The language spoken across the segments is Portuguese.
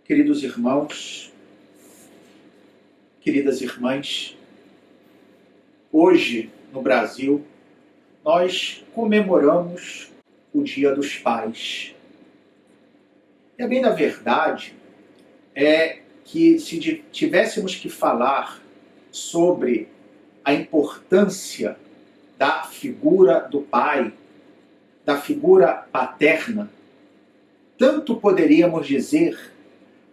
Queridos irmãos, queridas irmãs, hoje no Brasil nós comemoramos o Dia dos Pais. E a bem da verdade é que se tivéssemos que falar sobre a importância da figura do pai, da figura paterna, tanto poderíamos dizer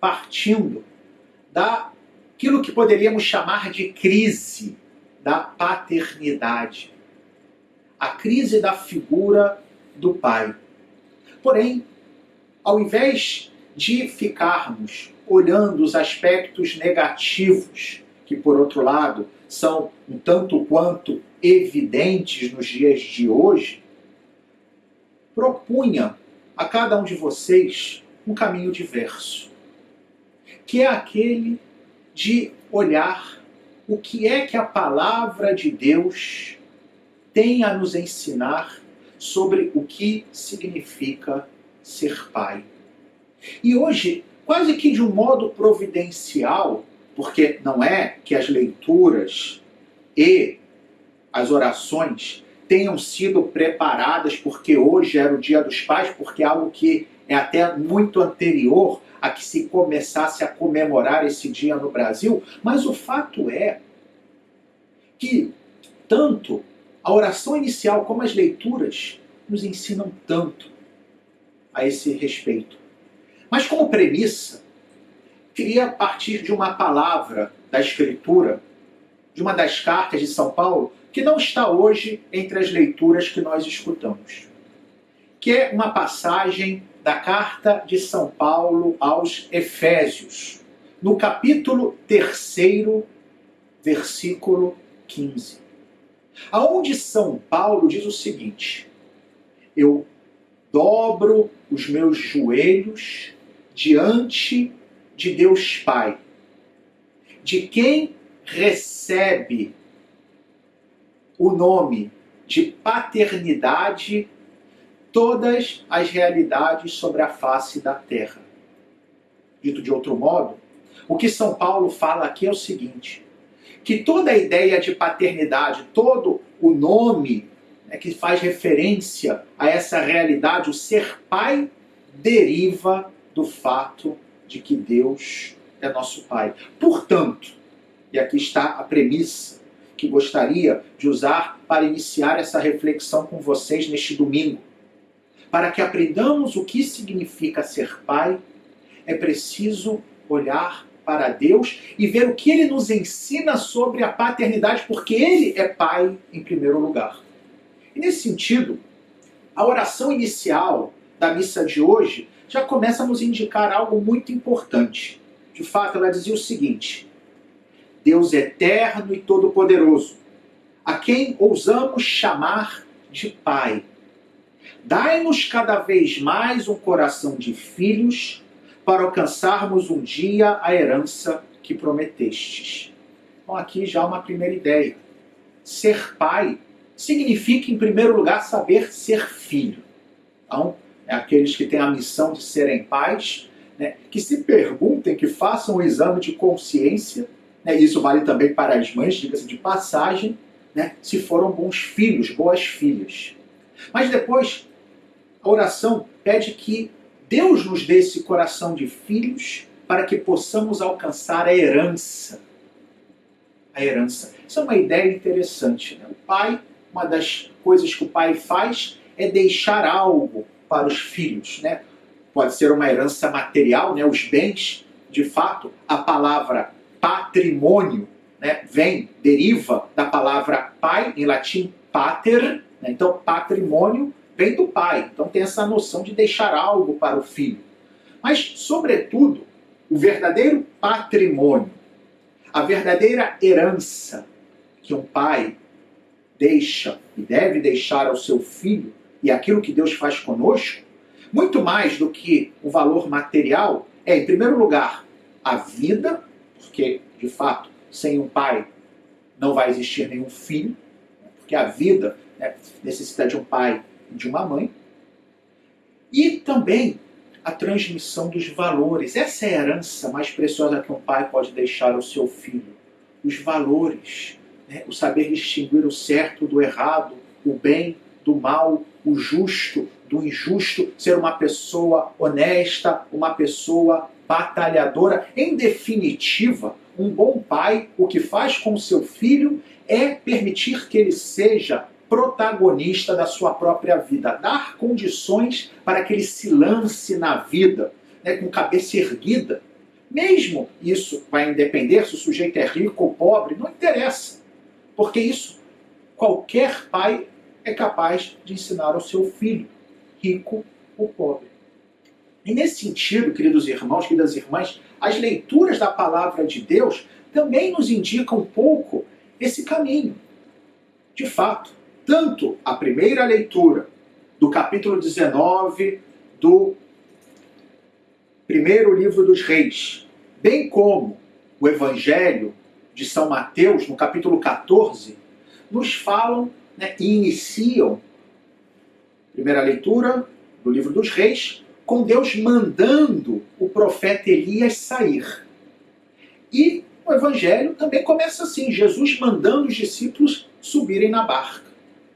partindo daquilo que poderíamos chamar de crise da paternidade. A crise da figura do pai. Porém, ao invés de ficarmos olhando os aspectos negativos, que por outro lado são um tanto quanto evidentes nos dias de hoje, propunha a cada um de vocês um caminho diverso, que é aquele de olhar o que é que a palavra de Deus tem a nos ensinar sobre o que significa ser pai. E hoje, quase que de um modo providencial, porque não é que as leituras e as orações tenham sido preparadas porque hoje era o Dia dos Pais, porque é algo que é até muito anterior a que se começasse a comemorar esse dia no Brasil, mas o fato é que tanto a oração inicial como as leituras nos ensinam tanto a esse respeito. Mas como premissa, queria partir de uma palavra da Escritura, de uma das cartas de São Paulo, que não está hoje entre as leituras que nós escutamos, que é uma passagem da carta de São Paulo aos Efésios, no capítulo 3, versículo 15. Aonde São Paulo diz o seguinte: eu dobro os meus joelhos diante de Deus Pai, de quem recebe o nome de paternidade todas as realidades sobre a face da terra. Dito de outro modo, o que São Paulo fala aqui é o seguinte: que toda a ideia de paternidade, todo o nome que faz referência a essa realidade, o ser pai, deriva do fato de que Deus é nosso Pai. Portanto, e aqui está a premissa que gostaria de usar para iniciar essa reflexão com vocês neste domingo. Para que aprendamos o que significa ser pai, é preciso olhar para Deus e ver o que Ele nos ensina sobre a paternidade, porque Ele é pai em primeiro lugar. E nesse sentido, a oração inicial da missa de hoje já começa a nos indicar algo muito importante. De fato, ela dizia o seguinte: Deus eterno e todo-poderoso, a quem ousamos chamar de Pai, dai-nos cada vez mais um coração de filhos para alcançarmos um dia a herança que prometestes. Então aqui já uma primeira ideia. Ser pai significa, em primeiro lugar, saber ser filho. Então, aqueles que têm a missão de serem pais, que se perguntem, que façam o exame de consciência, isso vale também para as mães, diga-se de passagem, se foram bons filhos, boas filhas. Mas depois, a oração pede que Deus nos dê esse coração de filhos para que possamos alcançar a herança. A herança. Isso é uma ideia interessante. O pai, uma das coisas que o pai faz é deixar algo para os filhos. Pode ser uma herança material, os bens. De fato, a palavra patrimônio deriva da palavra pai, em latim pater. Então, patrimônio vem do pai. Então tem essa noção de deixar algo para o filho. Mas, sobretudo, o verdadeiro patrimônio, a verdadeira herança que um pai deixa e deve deixar ao seu filho, e aquilo que Deus faz conosco, muito mais do que o valor material, é, em primeiro lugar, a vida, porque, de fato, sem um pai não vai existir nenhum filho, porque a vida necessita de um pai e de uma mãe. E também a transmissão dos valores. Essa é a herança mais preciosa que um pai pode deixar ao seu filho. Os valores, né? O saber distinguir o certo do errado, o bem do mal, o justo do injusto, ser uma pessoa honesta, uma pessoa batalhadora. Em definitiva, um bom pai, o que faz com seu filho é permitir que ele seja protagonista da sua própria vida, dar condições para que ele se lance na vida, né, com cabeça erguida. Mesmo isso vai depender se o sujeito é rico ou pobre, não interessa, porque isso qualquer pai é capaz de ensinar ao seu filho, rico ou pobre. E nesse sentido, queridos irmãos, queridas irmãs, as leituras da palavra de Deus também nos indicam um pouco esse caminho. De fato, tanto a primeira leitura do capítulo 19 do primeiro livro dos Reis, bem como o Evangelho de São Mateus, no capítulo 14, nos falam, né, e iniciam a primeira leitura do livro dos Reis com Deus mandando o profeta Elias sair. E o Evangelho também começa assim, Jesus mandando os discípulos subirem na barca.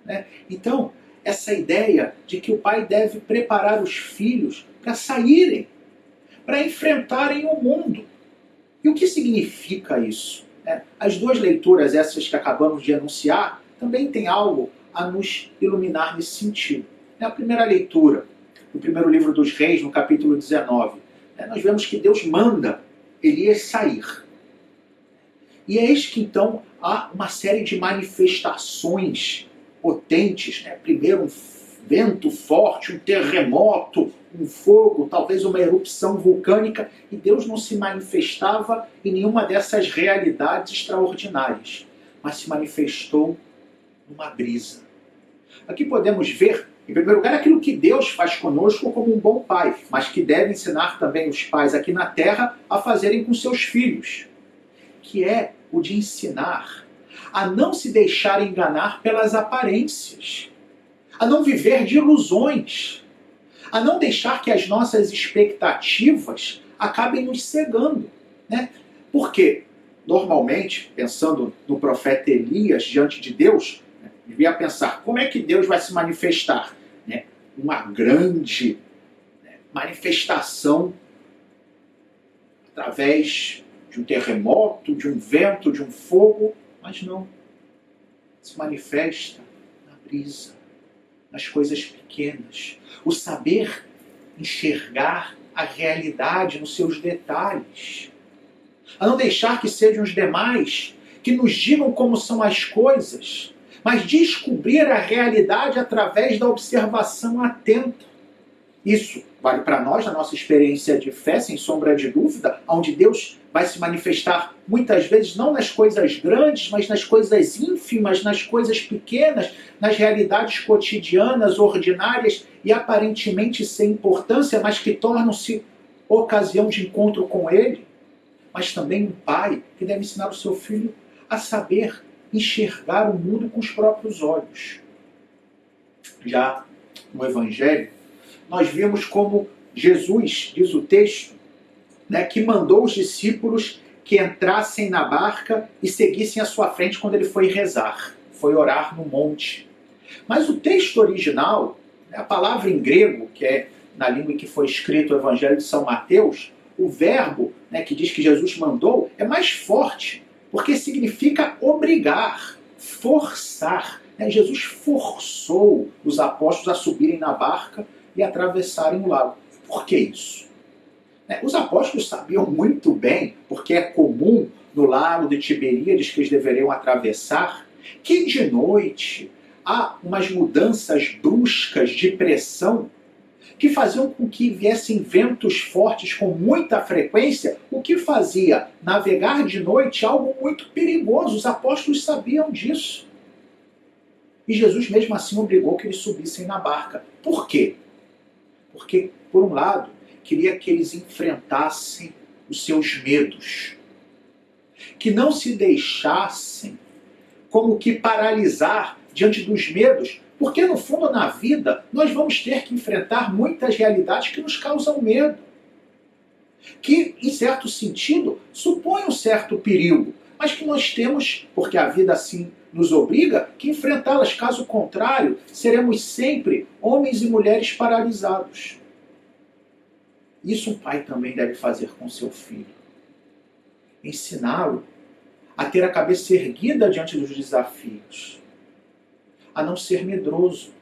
Né? Então, essa ideia de que o pai deve preparar os filhos para saírem, para enfrentarem o mundo. E o que significa isso? As duas leituras, essas que acabamos de anunciar, também tem algo a nos iluminar nesse sentido. Na primeira leitura, no primeiro livro dos Reis, no capítulo 19, nós vemos que Deus manda Elias sair. E é eis que então há uma série de manifestações potentes. Primeiro um vento forte, um terremoto, um fogo, talvez uma erupção vulcânica, e Deus não se manifestava em nenhuma dessas realidades extraordinárias, mas se manifestou numa brisa. Aqui podemos ver, em primeiro lugar, aquilo que Deus faz conosco como um bom pai, mas que deve ensinar também os pais aqui na terra a fazerem com seus filhos, que é o de ensinar a não se deixar enganar pelas aparências, a não viver de ilusões, a não deixar que as nossas expectativas acabem nos cegando. Né? Porque, normalmente, pensando no profeta Elias diante de Deus, devia pensar, como é que Deus vai se manifestar? Uma grande manifestação através de um terremoto, de um vento, de um fogo, mas não. Se manifesta na brisa, nas coisas pequenas. O saber enxergar a realidade nos seus detalhes. A não deixar que sejam os demais que nos digam como são as coisas, mas descobrir a realidade através da observação atenta. Isso vale para nós, na nossa experiência de fé, sem sombra de dúvida, onde Deus vai se manifestar muitas vezes não nas coisas grandes, mas nas coisas ínfimas, nas coisas pequenas, nas realidades cotidianas, ordinárias e aparentemente sem importância, mas que tornam-se ocasião de encontro com Ele. Mas também um pai que deve ensinar o seu filho a saber enxergar o mundo com os próprios olhos. Já no Evangelho, nós vimos como Jesus, diz o texto, que mandou os discípulos que entrassem na barca e seguissem à sua frente quando ele foi rezar, foi orar no monte. Mas o texto original, a palavra em grego, que é na língua em que foi escrito o Evangelho de São Mateus, o verbo que diz que Jesus mandou é mais forte, porque significa obrigar, forçar. Jesus forçou os apóstolos a subirem na barca e atravessarem o lago. Por que isso? Os apóstolos sabiam muito bem, porque é comum no lago de Tiberíades que eles deveriam atravessar, que de noite há umas mudanças bruscas de pressão que faziam com que viessem ventos fortes com muita frequência, o que fazia navegar de noite algo muito perigoso. Os apóstolos sabiam disso. E Jesus mesmo assim obrigou que eles subissem na barca. Por quê? Porque, por um lado, queria que eles enfrentassem os seus medos, que não se deixassem como que paralisar diante dos medos, Porque no fundo, na vida, nós vamos ter que enfrentar muitas realidades que nos causam medo. Que, em certo sentido, supõem um certo perigo, mas que nós temos, porque a vida assim nos obriga, que enfrentá-las. Caso contrário, seremos sempre homens e mulheres paralisados. Isso um pai também deve fazer com seu filho. Ensiná-lo a ter a cabeça erguida diante dos desafios, a não ser medroso.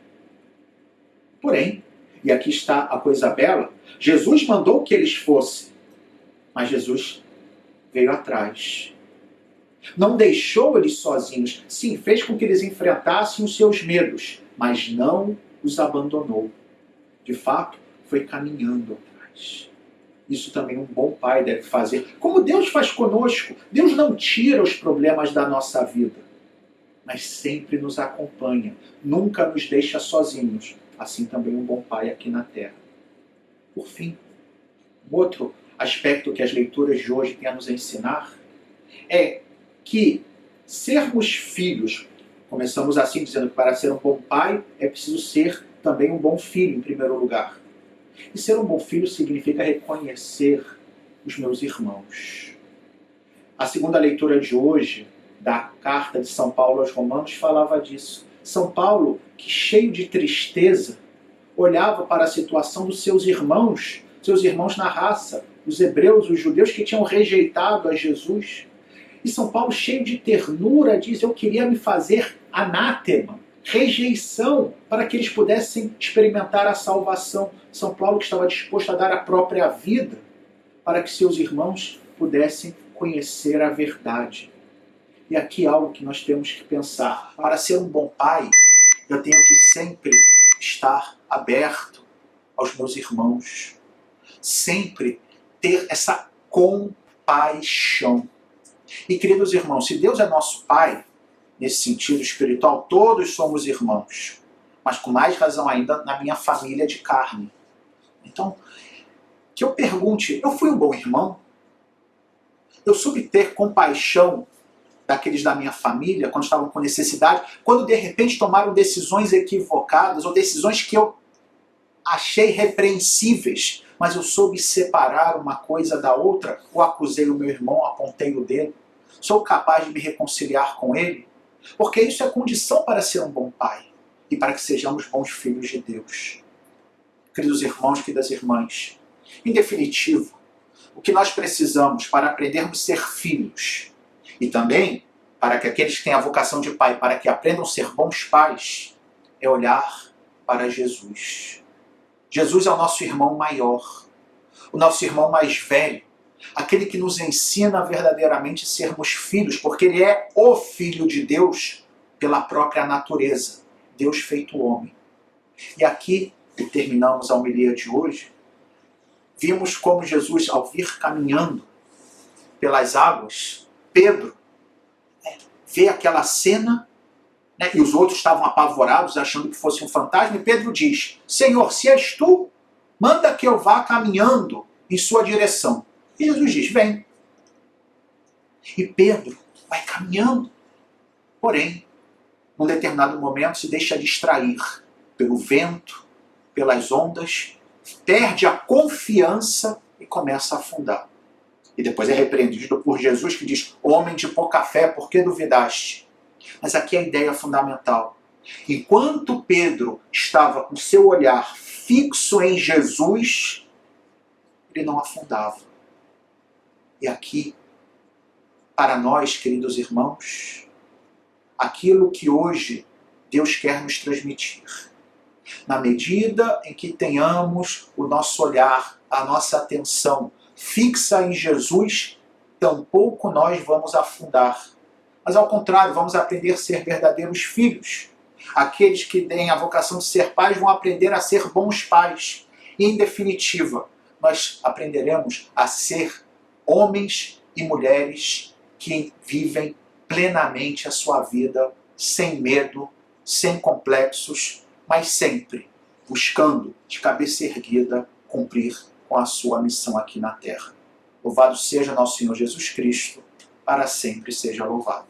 Porém, e aqui está a coisa bela, Jesus mandou que eles fossem, mas Jesus veio atrás. Não deixou eles sozinhos. Sim, fez com que eles enfrentassem os seus medos, mas não os abandonou. De fato, foi caminhando atrás. Isso também um bom pai deve fazer. Como Deus faz conosco. Deus não tira os problemas da nossa vida, mas sempre nos acompanha. Nunca nos deixa sozinhos. Assim também um bom pai aqui na terra. Por fim, outro aspecto que as leituras de hoje têm a nos ensinar é que sermos filhos, começamos assim dizendo que para ser um bom pai é preciso ser também um bom filho em primeiro lugar. E ser um bom filho significa reconhecer os meus irmãos. A segunda leitura de hoje, da carta de São Paulo aos Romanos, falava disso. São Paulo, que cheio de tristeza, olhava para a situação dos seus irmãos na raça, os hebreus, os judeus que tinham rejeitado a Jesus. E São Paulo, cheio de ternura, diz: eu queria me fazer anátema, rejeição, para que eles pudessem experimentar a salvação. São Paulo que estava disposto a dar a própria vida para que seus irmãos pudessem conhecer a verdade. E aqui algo que nós temos que pensar. Para ser um bom pai, eu tenho que sempre estar aberto aos meus irmãos. Sempre ter essa compaixão. E, queridos irmãos, se Deus é nosso Pai, nesse sentido espiritual, todos somos irmãos. Mas com mais razão ainda na minha família de carne. Então, que eu pergunte, eu fui um bom irmão? Eu soube ter compaixão daqueles da minha família, quando estavam com necessidade, quando de repente tomaram decisões equivocadas, ou decisões que eu achei repreensíveis, mas eu soube separar uma coisa da outra, ou acusei o meu irmão, apontei o dedo. Sou capaz de me reconciliar com ele? Porque isso é condição para ser um bom pai e para que sejamos bons filhos de Deus. Queridos irmãos, queridas irmãs, em definitivo, o que nós precisamos para aprendermos a ser filhos e também para que aqueles que têm a vocação de pai, para que aprendam a ser bons pais, é olhar para Jesus. Jesus é o nosso irmão maior, o nosso irmão mais velho, aquele que nos ensina verdadeiramente a sermos filhos, porque ele é o Filho de Deus pela própria natureza, Deus feito homem. E aqui, e terminamos a homilia de hoje, vimos como Jesus, ao vir caminhando pelas águas, Pedro vê aquela cena, e os outros estavam apavorados, achando que fosse um fantasma, e Pedro diz: Senhor, se és tu, manda que eu vá caminhando em sua direção. E Jesus diz: vem. E Pedro vai caminhando. Porém, num determinado momento se deixa distrair pelo vento, pelas ondas, perde a confiança e começa a afundar. E depois é repreendido por Jesus, que diz: homem de pouca fé, por que duvidaste? Mas aqui é a ideia fundamental. Enquanto Pedro estava com seu olhar fixo em Jesus, ele não afundava. E aqui, para nós, queridos irmãos, aquilo que hoje Deus quer nos transmitir. Na medida em que tenhamos o nosso olhar, a nossa atenção fixa em Jesus, tampouco nós vamos afundar. Mas ao contrário, vamos aprender a ser verdadeiros filhos. Aqueles que têm a vocação de ser pais vão aprender a ser bons pais. E, em definitiva, nós aprenderemos a ser homens e mulheres que vivem plenamente a sua vida sem medo, sem complexos, mas sempre buscando, de cabeça erguida, cumprir com a sua missão aqui na terra. Louvado seja nosso Senhor Jesus Cristo, para sempre seja louvado.